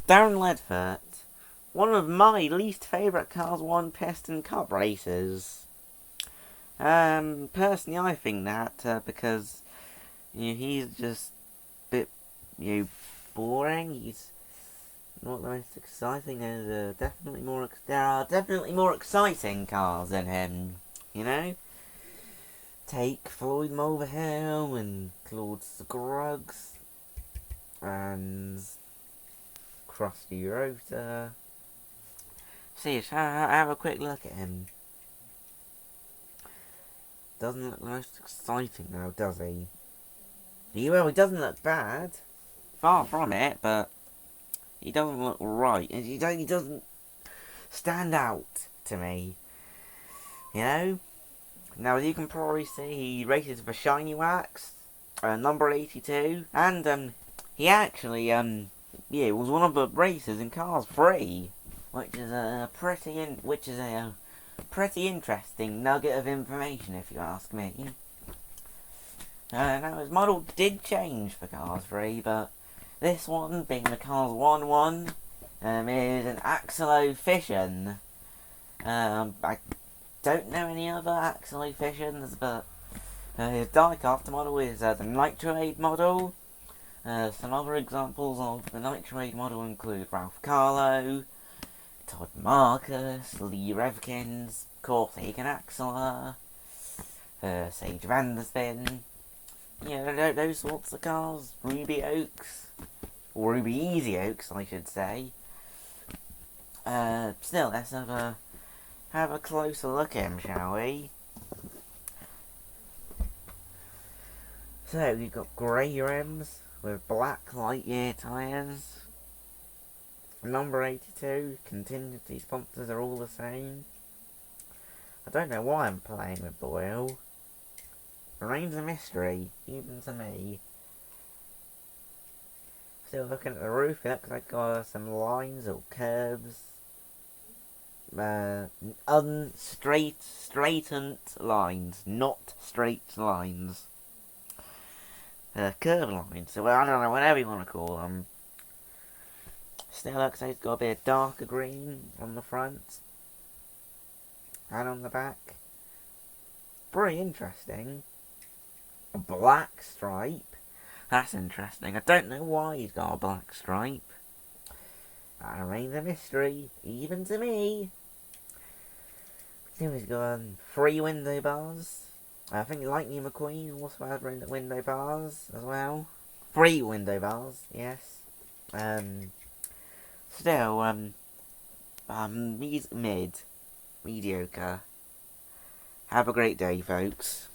Darren Leadfoot, one of my least favourite Cars 1 Piston Cup races. Personally, I think that because he's just a bit boring. He's not the most exciting. There are definitely more exciting cars than him. Take Floyd Mulvihill and Claude Scruggs and Krusty Rota. See, have a quick look at him. Doesn't look the most exciting now, does he? Well, he doesn't look bad. Far from it, but he doesn't look right. He doesn't stand out to me. Now, as you can probably see, he races for Shiny Wax, number 82, and he actually was one of the racers in Cars 3, which is a pretty interesting nugget of information, if you ask me. Now, his model did change for Cars 3, but this one, being the Cars 1-1, is an Axlo Fission. I don't know any other Axlo Fissions, but his diecast model is the Nitroade model. Some other examples of the Nitroade model include Ralph Carlo, Todd Marcus, Lee Revkins, Corsican Axler, Sage Vanderspin, those sorts of cars. Ruby Oaks, or Ruby Easy Oaks, I should say. Still, let's have a closer look at him, shall we? So, we've got grey rims with black Lightyear tyres. Number 82, contingency sponsors are all the same. I don't know why I'm playing with the wheel. Remains a mystery, even to me. Still looking at the roof, it looks like got some lines or curves. Straightened lines, not straight lines. Curve lines, so I don't know, whatever you want to call them. Still looks like it's got a bit of darker green on the front and on the back. Pretty interesting. A black stripe. That's interesting. I don't know why he's got a black stripe. That remains a mystery, even to me. He's got 3 window bars. I think Lightning McQueen also has window bars as well. 3 window bars, yes. Still, he's mediocre. Have a great day, folks.